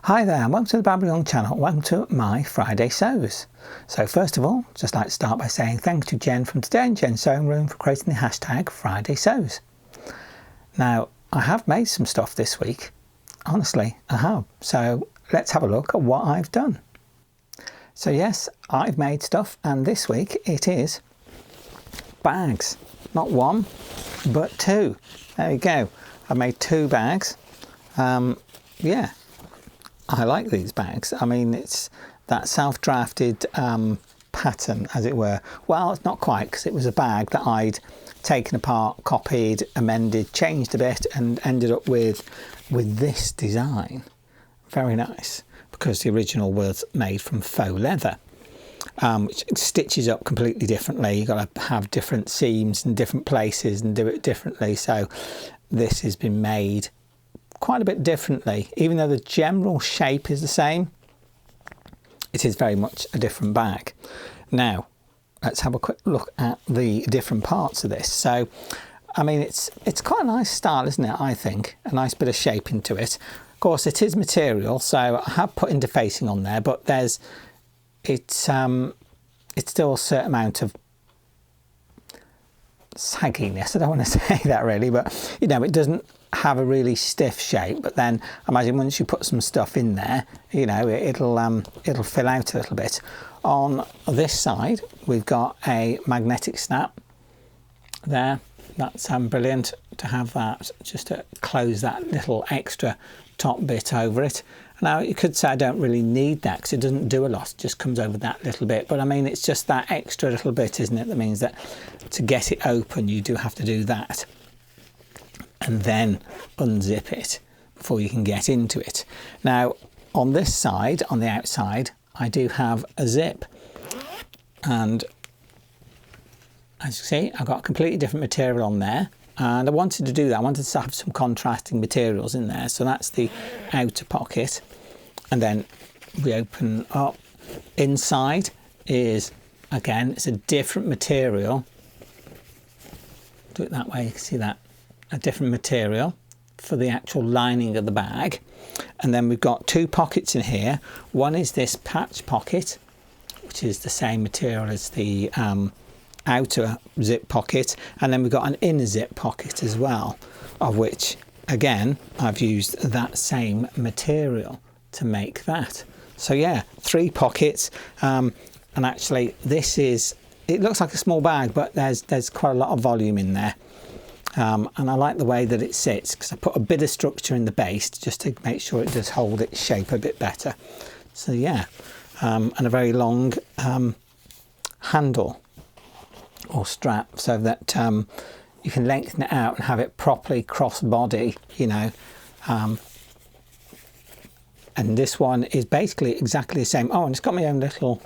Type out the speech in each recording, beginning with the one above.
Hi there, and welcome to the Babylon channel. Welcome to my Friday sews. So first of all, just like to start by saying thanks to Jen from Today in Jen's Sewing Room for creating the hashtag Friday sews. Now, I have made some stuff this week. Honestly, I have. So let's have a look at what I've done. So yes, I've made stuff, and this week it is bags. Not one, but two. There you go. I've made two bags. Yeah. I like these bags. I mean, it's that self-drafted pattern, as it were. Well, it's not quite, because it was a bag that I'd taken apart, copied, amended, changed a bit, and ended up with this design. Very nice, because the original was made from faux leather, which stitches up completely differently. You've got to have different seams in different places and do it differently. So this has been made quite a bit differently. Even though the general shape is the same, it is very much a different bag. Now let's have a quick look at the different parts of this. So I mean, it's quite a nice style, isn't it? I think a nice bit of shape into it. Of course, it is material, so I have put interfacing on there, but it's still a certain amount of sagginess. I don't want to say that really, but you know, it doesn't have a really stiff shape. But then imagine once you put some stuff in there, you know, it'll fill out a little bit. On this side, we've got a magnetic snap there. That's brilliant to have that, just to close that little extra top bit over it. Now you could say I don't really need that because it doesn't do a lot, it just comes over that little bit, but I mean, it's just that extra little bit, isn't it, that means that to get it open you do have to do that and then unzip it before you can get into it. Now on this side, on the outside, I do have a zip, and as you see, I've got a completely different material on there, and I wanted to do that. I wanted to have some contrasting materials in there. So that's the outer pocket, and then we open up. Inside is, again, it's a different material. Do it that way, you can see that. A different material for the actual lining of the bag. And then we've got two pockets in here. One is this patch pocket, which is the same material as the outer zip pocket, and then we've got an inner zip pocket as well, of which again I've used that same material to make that. So yeah, three pockets, and actually this is, it looks like a small bag, but there's quite a lot of volume in there. And I like the way that it sits, because I put a bit of structure in the base just to make sure it does hold its shape a bit better. So yeah, and a very long handle or strap, so that you can lengthen it out and have it properly cross body, you know. And this one is basically exactly the same. Oh, and it's got my own little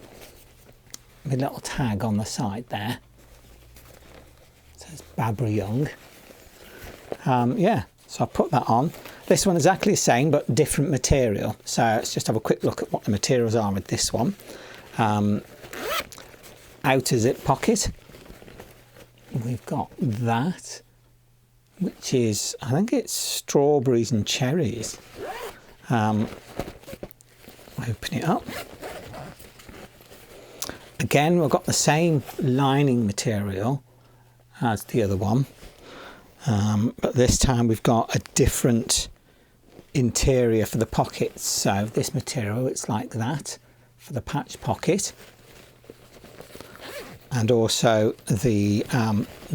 tag on the side there. It says Babra Young. Yeah, so I put that on. This one is exactly the same but different material. So let's just have a quick look at what the materials are with this one. Outer zip pocket. We've got that, which is, I think it's strawberries and cherries. Open it up. Again, we've got the same lining material as the other one, but this time we've got a different interior for the pockets. So this material, it's like that for the patch pocket, and also the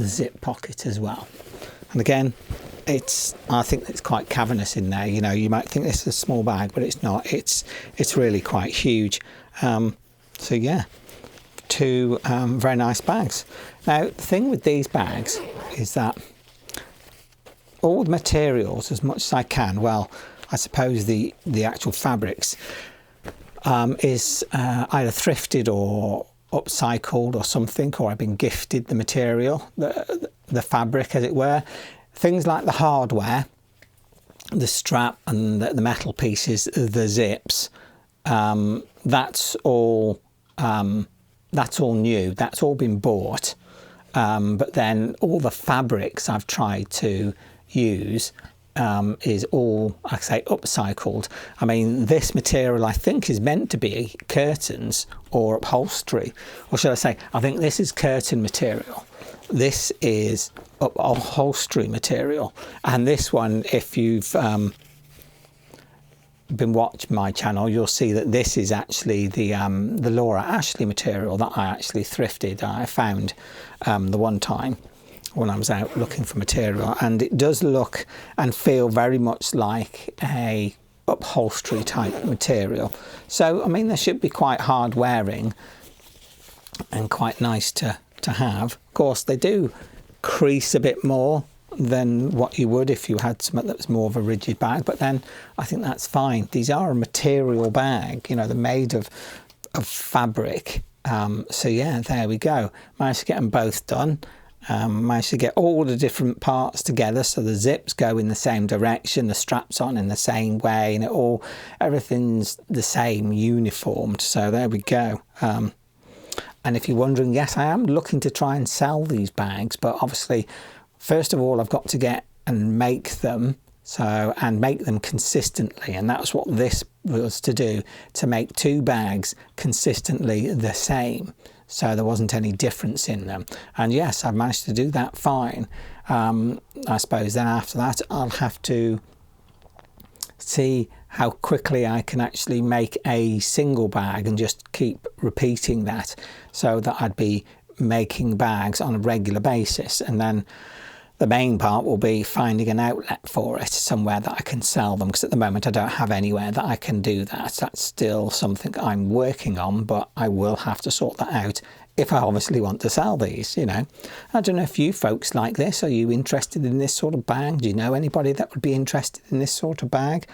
zip pocket as well. And again, I think it's quite cavernous in there. You know, you might think this is a small bag, but it's not. It's really quite huge. So yeah, two very nice bags. Now the thing with these bags is that all the materials, as much as I can, well, I suppose the actual fabrics is either thrifted or upcycled or something, or I've been gifted the material, the fabric, as it were. Things like the hardware, the strap and the metal pieces, the zips, that's all new, that's all been bought. But then all the fabrics I've tried to use is all, like I say, upcycled. I mean, this material I think is meant to be curtains or upholstery, or should I say, I think this is curtain material. This is upholstery material, and this one, if you've been watching my channel, you'll see that this is actually the Laura Ashley material that I actually thrifted. I found the one time when I was out looking for material, and it does look and feel very much like a upholstery type material. So I mean, they should be quite hard wearing and quite nice to have. Of course, they do crease a bit more than what you would if you had something that was more of a rigid bag, but then I think that's fine. These are a material bag, you know, they're made of fabric. So yeah, there we go. Managed to get them both done. Managed to get all the different parts together, so the zips go in the same direction, the straps on in the same way, and everything's the same, uniformed. So there we go. And if you're wondering, yes, I am looking to try and sell these bags, but obviously, first of all, I've got to get and make them, and make them consistently, and that's what this was to do, to make 2 bags consistently the same, so there wasn't any difference in them. And yes, I've managed to do that fine. I suppose then after that, I'll have to see how quickly I can actually make a single bag and just keep repeating that, so that I'd be making bags on a regular basis. And then the main part will be finding an outlet for it, somewhere that I can sell them, because at the moment I don't have anywhere that I can do that. That's still something I'm working on, but I will have to sort that out if I obviously want to sell these, you know. I don't know if you folks like this. Are you interested in this sort of bag? Do you know anybody that would be interested in this sort of bag?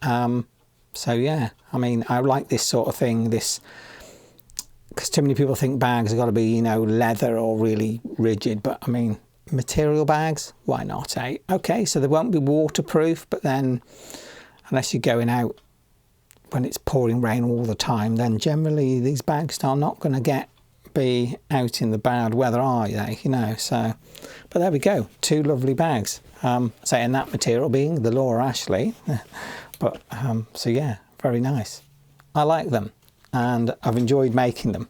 So yeah, I mean, I like this sort of thing, because too many people think bags have got to be, you know, leather or really rigid, but I mean, material bags, why not, eh? Okay, so they won't be waterproof, but then unless you're going out when it's pouring rain all the time, then generally these bags are not going to be out in the bad weather, are they? You know, so, but there we go, 2 lovely bags. Saying that material being the Laura Ashley, but so yeah, very nice. I like them, and I've enjoyed making them,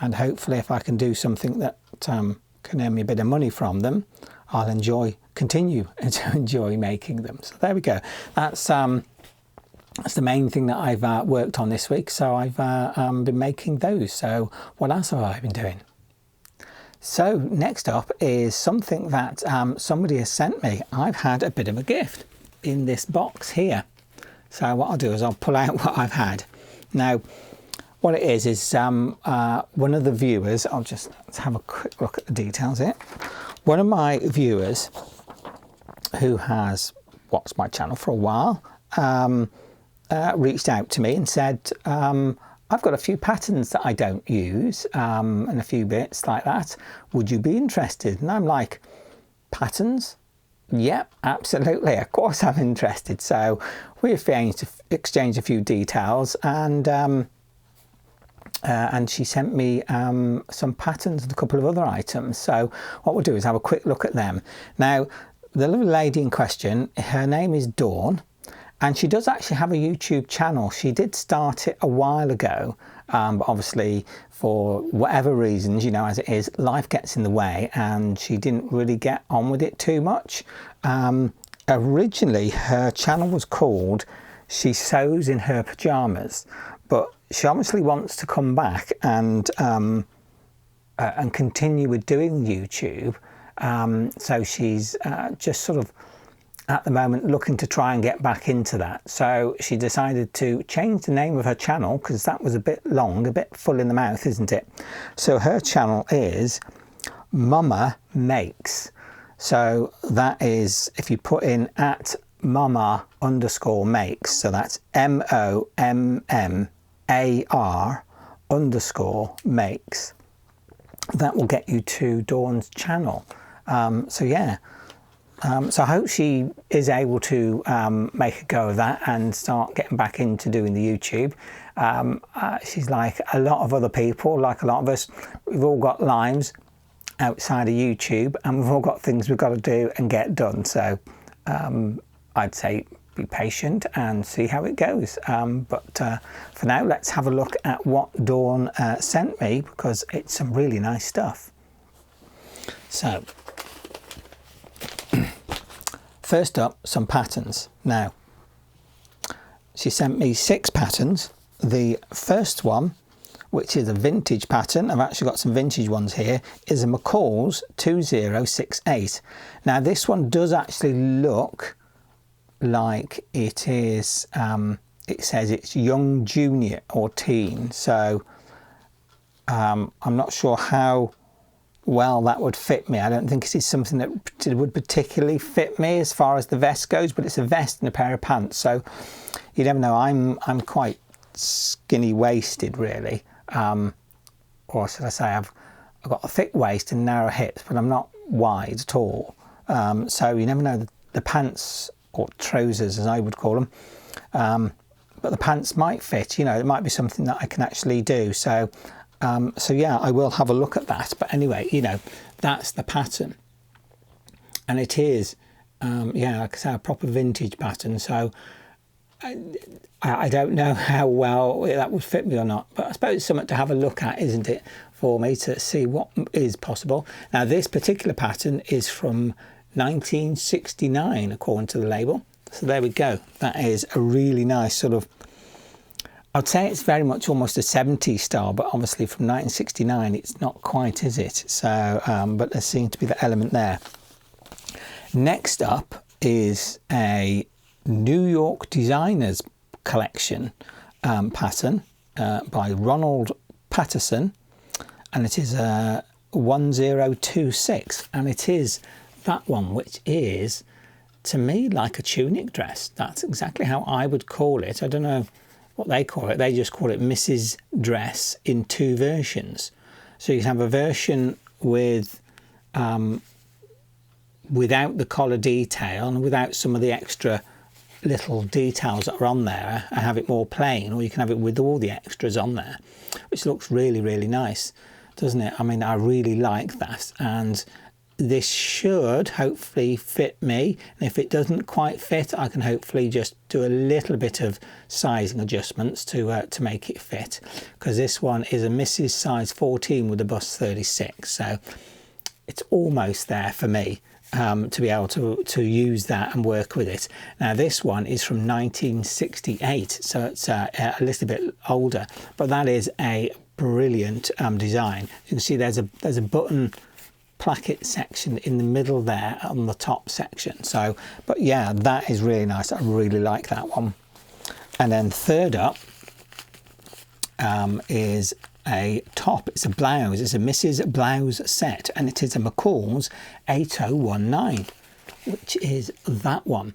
and hopefully if I can do something that can earn me a bit of money from them, I'll continue to enjoy making them. So there we go. That's the main thing that I've worked on this week. So I've been making those. So what else have I been doing? So next up is something that somebody has sent me. I've had a bit of a gift in this box here. So what I'll do is I'll pull out what I've had. Now, what it is one of the viewers, let's have a quick look at the details here. One of my viewers who has watched my channel for a while reached out to me and said, I've got a few patterns that I don't use and a few bits like that. Would you be interested? And I'm like, patterns? Yep, absolutely. Of course I'm interested. So we exchanged a few details, and she sent me some patterns and a couple of other items. So what we'll do is have a quick look at them. Now, the little lady in question, her name is Dawn, and she does actually have a YouTube channel. She did start it a while ago, but obviously for whatever reasons, you know, as it is, life gets in the way, and she didn't really get on with it too much. Originally, her channel was called She Sews in Her Pyjamas, but she obviously wants to come back and continue with doing YouTube. So she's just sort of at the moment looking to try and get back into that. So she decided to change the name of her channel, because that was a bit long, a bit full in the mouth, isn't it? So her channel is Mama Makes. So that is, if you put in @mama_makes, so that's MOMMAR_makes, that will get you to Dawn's channel. So yeah, so I hope she is able to make a go of that and start getting back into doing the YouTube. She's like a lot of other people, like a lot of us, we've all got lives outside of YouTube, and we've all got things we've got to do and get done. So I'd say be patient and see how it goes. But for now, let's have a look at what Dawn sent me, because it's some really nice stuff. So, first up, some patterns. Now, she sent me 6 patterns. The first one, which is a vintage pattern, I've actually got some vintage ones here, is a McCall's 2068. Now, this one does actually look like it is, it says it's young junior or teen. So, I'm not sure how well that would fit me. I don't think it is something that would particularly fit me as far as the vest goes, but it's a vest and a pair of pants, so you never know. I'm quite skinny waisted really, or should I say I've got a thick waist and narrow hips, but I'm not wide at all, so you never know. The pants, or trousers as I would call them, but the pants might fit, you know, it might be something that I can actually do. So so yeah, I will have a look at that. But anyway, you know, that's the pattern, and it is, yeah, like I say, a proper vintage pattern. So I don't know how well that would fit me or not, but I suppose it's something to have a look at, isn't it, for me to see what is possible. Now, this particular pattern is from 1969, according to the label. So there we go. That is a really nice sort of, I'd say it's very much almost a 70s style, but obviously from 1969 it's not quite, is it? So, but there seems to be the element there. Next up is a New York Designers Collection pattern by Ronald Patterson, and it is a 1026, and it is that one, which is, to me, like a tunic dress. That's exactly how I would call it. I don't know what they call it. They just call it Mrs. Dress in 2 versions. So you can have a version with without the collar detail and without some of the extra little details that are on there, and have it more plain, or you can have it with all the extras on there, which looks really, really nice, doesn't it? I mean, I really like that, and this should hopefully fit me, and if it doesn't quite fit, I can hopefully just do a little bit of sizing adjustments to make it fit, because this one is a Mrs. size 14 with a bust 36, so it's almost there for me to be able to use that and work with it. Now, this one is from 1968, so it's a little bit older, but that is a brilliant design. You can see there's a button placket section in the middle there on the top section. So, but yeah, that is really nice. I really like that one. And then third up is a top. It's a blouse. It's a Mrs. Blouse set, and it is a McCall's 8019, which is that one.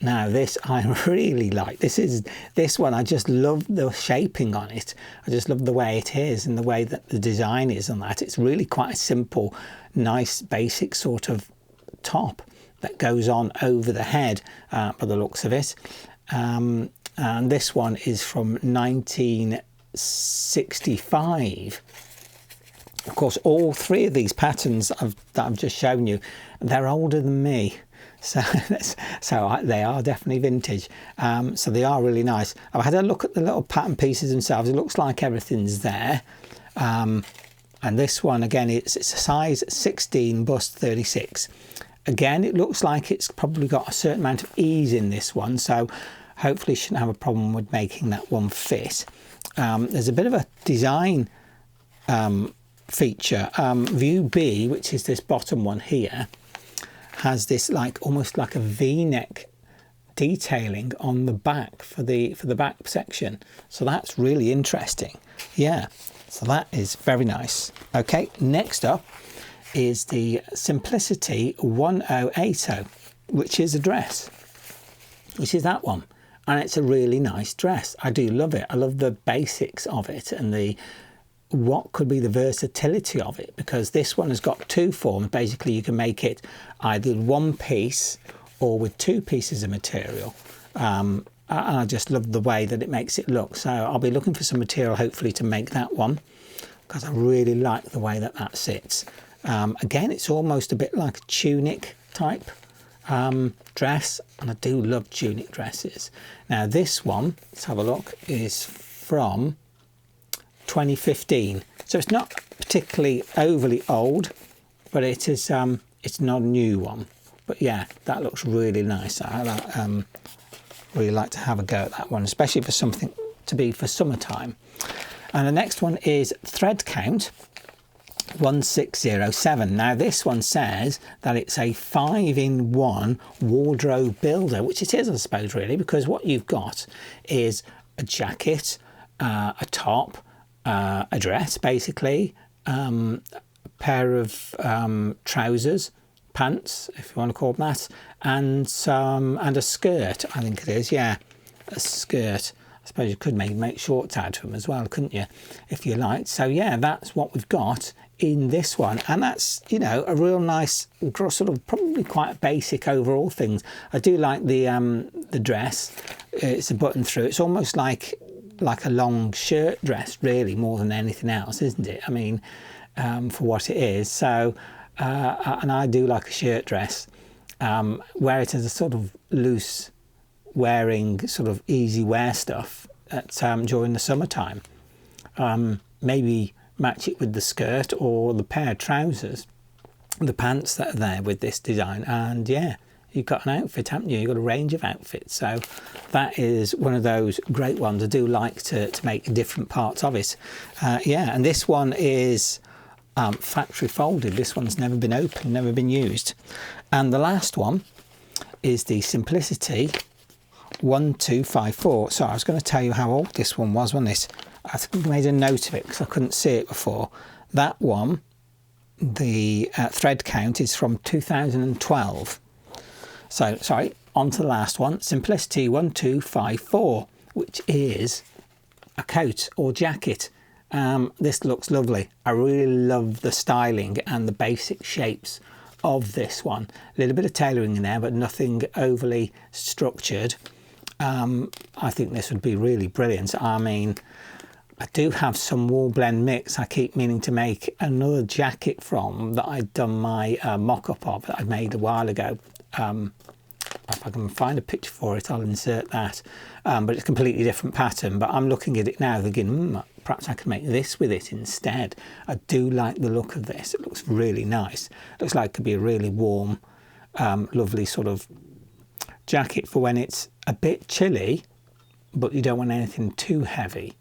Now, this I really like. This one, I just love the shaping on it. I just love the way it is and the way that the design is on that. It's really quite a simple, nice, basic sort of top that goes on over the head by the looks of it. And this one is from 1965. Of course, all 3 of these patterns that I've just shown you, they're older than me. So they are definitely vintage. So they are really nice. I've had a look at the little pattern pieces themselves. It looks like everything's there. And this one, again, it's a size 16, bust 36. Again, it looks like it's probably got a certain amount of ease in this one. So hopefully shouldn't have a problem with making that one fit. There's a bit of a design feature. View B, which is this bottom one here, has this almost like a V-neck detailing on the back for the back section. So that's really interesting. Yeah, so that is very nice. Okay, next up is the Simplicity 1080, which is a dress, which is that one. And it's a really nice dress. I do love it. I love the basics of it and what could be the versatility of it, because this one has got 2 forms. Basically, you can make it either one piece or with 2 pieces of material. And I just love the way that it makes it look. So I'll be looking for some material hopefully to make that one, because I really like the way that sits. Again, it's almost a bit like a tunic type dress, and I do love tunic dresses. Now this one, let's have a look, is from 2015, so it's not particularly overly old, but it is it's not a new one. But yeah, that looks really nice. I really like to have a go at that one, especially for something to be for summertime. And the next one is thread count 1607. Now this one says that it's a 5-in-1 wardrobe builder, which it is, I suppose, really, because what you've got is a jacket, a top, a dress, basically, a pair of trousers, pants, if you want to call them that, and a skirt, I think it is, yeah, a skirt. I suppose you could make shorts out of them as well, couldn't you, if you liked. So yeah, that's what we've got in this one, and that's, you know, a real nice sort of probably quite basic overall things. I do like the dress. It's a button through. It's almost like a long shirt dress, really, more than anything else, isn't it? I mean, for what it is. So and I do like a shirt dress, where it is a sort of loose wearing, sort of easy wear stuff at during the summertime. Maybe match it with the skirt or the pair of trousers, the pants that are there with this design, and yeah, you've got an outfit, haven't you? You've got a range of outfits. So that is one of those great ones. I do like to make different parts of it. Yeah, and this one is factory folded. This one's never been opened, never been used. And the last one is the Simplicity 1254. So I was going to tell you how old this one was, wasn't it? I think I made a note of it because I couldn't see it before. That one, the thread count is from 2012. So, sorry, on to the last one, Simplicity 1254, which is a coat or jacket. This looks lovely. I really love the styling and the basic shapes of this one. A little bit of tailoring in there, but nothing overly structured. I think this would be really brilliant. I mean, I do have some wool blend mix I keep meaning to make another jacket from that I'd done my mock-up of that I made a while ago. If I can find a picture for it, I'll insert that. But it's a completely different pattern. But I'm looking at it now thinking, perhaps I can make this with it instead. I do like the look of this. It looks really nice. It looks like it could be a really warm, lovely sort of jacket for when it's a bit chilly, but you don't want anything too heavy.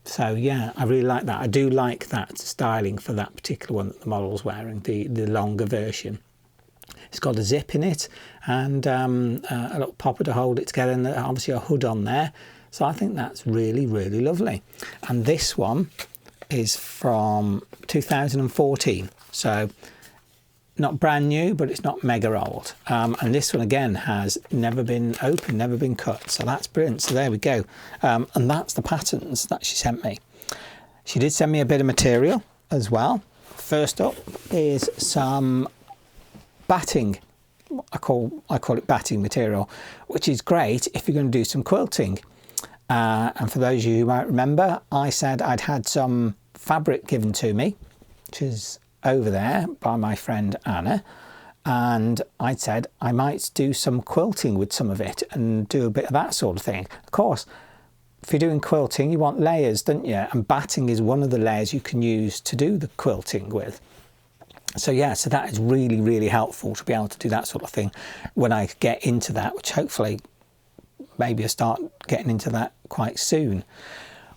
So yeah, I really like that. I do like that styling for that particular one that the model's wearing, the longer version. It's got a zip in it and a little popper to hold it together, and obviously a hood on there. So I think that's really, really lovely. And this one is from 2014. So not brand new, but it's not mega old. And this one again has never been opened, never been cut. So that's brilliant. So there we go. And that's the patterns that she sent me. She did send me a bit of material as well. First up is some batting. I call it batting material, which is great if you're going to do some quilting. And for those of you who might remember, I said I'd had some fabric given to me, which is over there by my friend Anna, and I'd said I might do some quilting with some of it and do a bit of that sort of thing. Of course, if you're doing quilting, you want layers, don't you? And batting is one of the layers you can use to do the quilting with. So yeah, so that is really, really helpful to be able to do that sort of thing when I get into that, which hopefully maybe I'll start getting into that quite soon.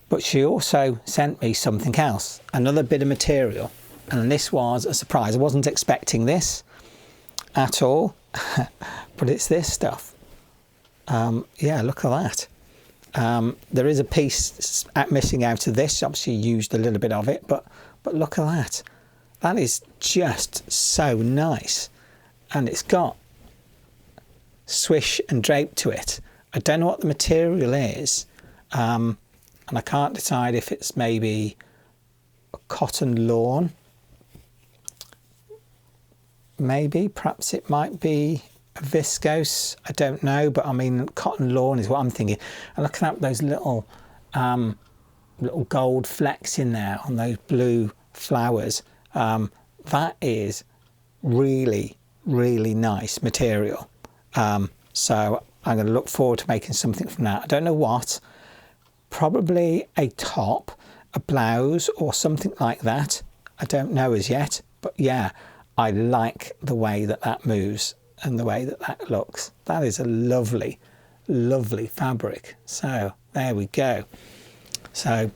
But she also sent me something else, another bit of material. And this was a surprise. I wasn't expecting this at all, but it's this stuff. Yeah, look at that. There is a piece missing out of this. Obviously used a little bit of it, but look at that. That is just so nice. And it's got swish and drape to it. I don't know what the material is. And I can't decide if it's maybe a cotton lawn. Maybe, perhaps it might be a viscose, I don't know, but I mean cotton lawn is what I'm thinking. And looking at those little gold flecks in there on those blue flowers, that is really, really nice material. So I'm going to look forward to making something from that. I don't know what, probably a top, a blouse or something like that. I don't know as yet, but yeah, I like the way that that moves and the way that that looks. That is a lovely, lovely fabric. So there we go. So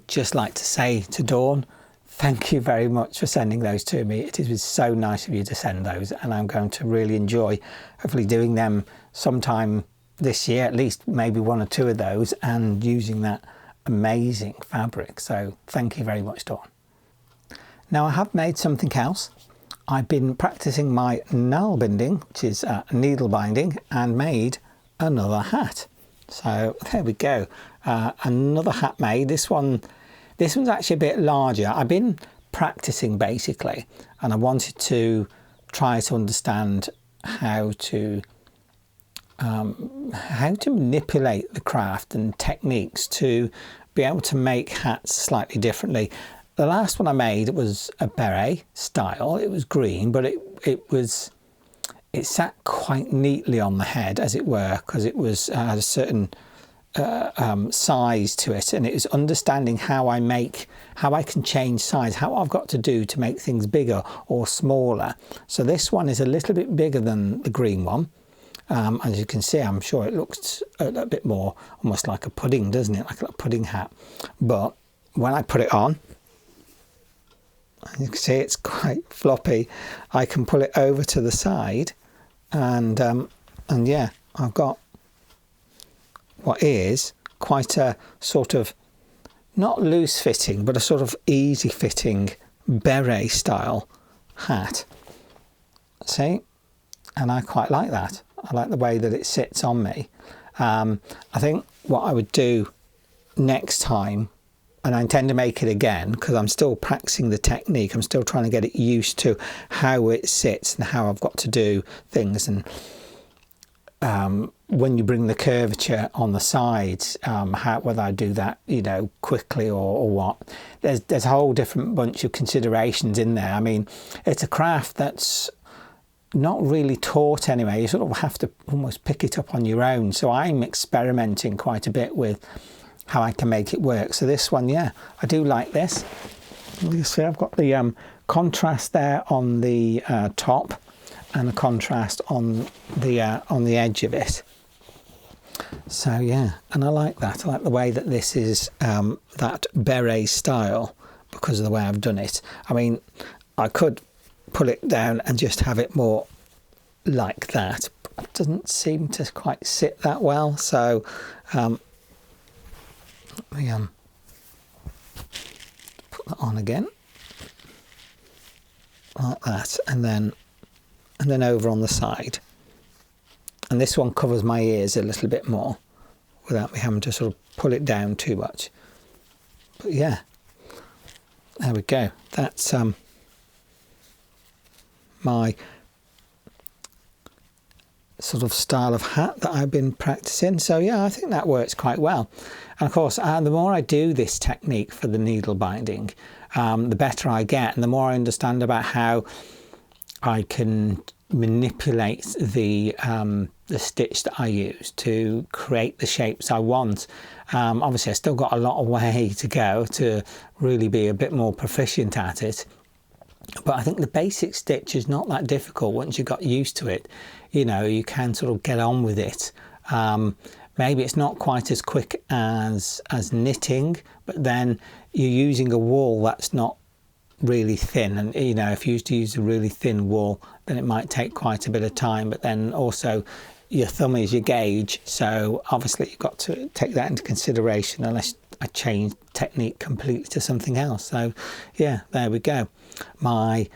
just like to say to Dawn, thank you very much for sending those to me. It is so nice of you to send those, and I'm going to really enjoy hopefully doing them sometime this year, at least maybe one or two of those, and using that amazing fabric. So thank you very much, Dawn. Now I have made something else. I've been practicing my Nalbinding, which is needle binding, and made another hat. So there we go. Another hat made. This one's actually a bit larger. I've been practicing basically, and I wanted to try to understand how to manipulate the craft and techniques to be able to make hats slightly differently. The last one I made was a beret style. It was green, but it sat quite neatly on the head, as it were, because it was had a certain size to it, and it was understanding how I can change size, how I've got to do to make things bigger or smaller. So this one is a little bit bigger than the green one. As you can see, I'm sure it looks a bit more almost like a pudding, doesn't it? Like a pudding hat. But when I put it on, you can see it's quite floppy. I can pull it over to the side, and yeah, I've got what is quite a sort of not loose fitting, but a sort of easy fitting beret style hat. See, and I quite like that. I like the way that it sits on me. I think what I would do next time, and I intend to make it again because I'm still practicing the technique, I'm still trying to get it used to how it sits and how I've got to do things, and when you bring the curvature on the sides, whether I do that, quickly or what. There's a whole different bunch of considerations in there. I mean, it's a craft that's not really taught anyway. You sort of have to almost pick it up on your own. So I'm experimenting quite a bit with how I can make it work. So this one, yeah, I do like this. You see, I've got the contrast there on the top, and a contrast on the edge of it. So yeah, and I like that. I like the way that this is that beret style because of the way I've done it. I mean, I could pull it down and just have it more like that, but it doesn't seem to quite sit that well. So let me put that on again like that, and then over on the side. And this one covers my ears a little bit more without me having to sort of pull it down too much. But yeah, there we go. That's my sort of style of hat that I've been practicing. So yeah, I think that works quite well. And of course, the more I do this technique for the needle binding, the better I get, and the more I understand about how I can manipulate the stitch that I use to create the shapes I want. Obviously, I still got a lot of way to go to really be a bit more proficient at it. But I think the basic stitch is not that difficult once you got used to it. You can sort of get on with it. Maybe it's not quite as quick as knitting, but then you're using a wool that's not really thin, and if you used to use a really thin wool, then it might take quite a bit of time. But then also your thumb is your gauge, so obviously you've got to take that into consideration unless I change technique completely to something else. So yeah, there we go, my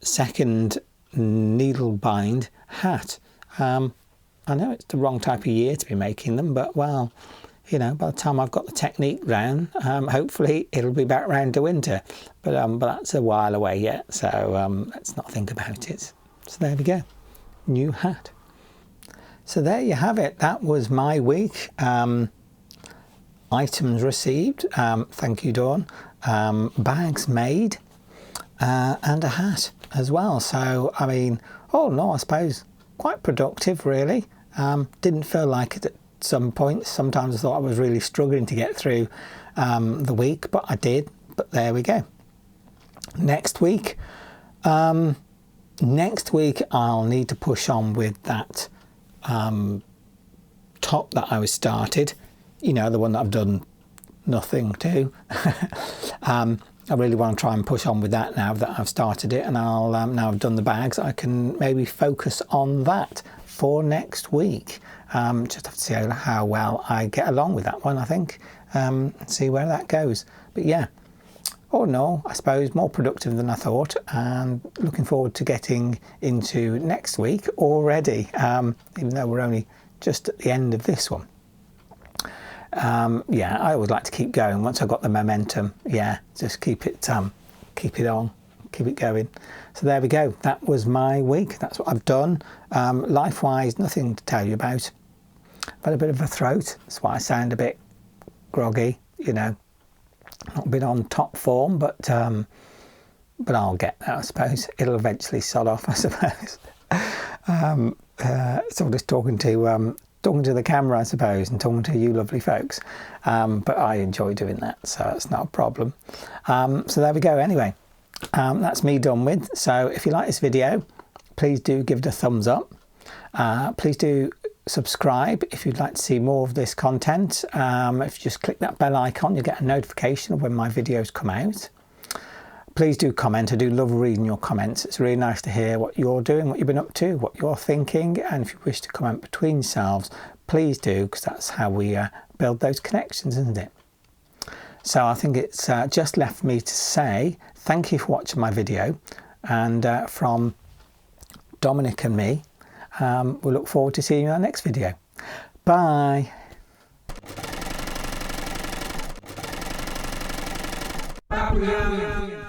second needle bind hat. I know it's the wrong type of year to be making them, but well, by the time I've got the technique round, hopefully it'll be back round to winter. But that's a while away yet, so let's not think about it. So there we go, new hat. So there you have it. That was my week. Items received, thank you, Dawn. Bags made, and a hat as well. So I mean, oh no, I suppose quite productive really. Didn't feel like it at some points. Sometimes I thought I was really struggling to get through the week, but I did. But there we go. Next week I'll need to push on with that top that I was started, you know, the one that I've done nothing to. I really want to try and push on with that now that I've started it, and I'll now I've done the bags, I can maybe focus on that for next week. Just have to see how well I get along with that one, I think, see where that goes. But yeah, all in all, I suppose more productive than I thought, and looking forward to getting into next week already, even though we're only just at the end of this one. Yeah, I always like to keep going once I've got the momentum. Yeah, just keep it on, keep it going. So there we go. That was my week. That's what I've done. Life-wise, nothing to tell you about. I've had a bit of a throat. That's why I sound a bit groggy, you know. Not been on top form, but I'll get there, I suppose. It'll eventually sod off, I suppose. So I'm just talking to the camera, I suppose, and talking to you lovely folks. But I enjoy doing that, so it's not a problem. So there we go. Anyway, that's me done with. So if you like this video, please do give it a thumbs up. Please do subscribe if you'd like to see more of this content. If you just click that bell icon, you'll get a notification of when my videos come out. Please do comment. I do love reading your comments. It's really nice to hear what you're doing, what you've been up to, what you're thinking, and if you wish to comment between yourselves, please do, because that's how we build those connections, isn't it? So I think it's just left me to say thank you for watching my video, and from Dominic and me, we look forward to seeing you in our next video. Bye. Yeah.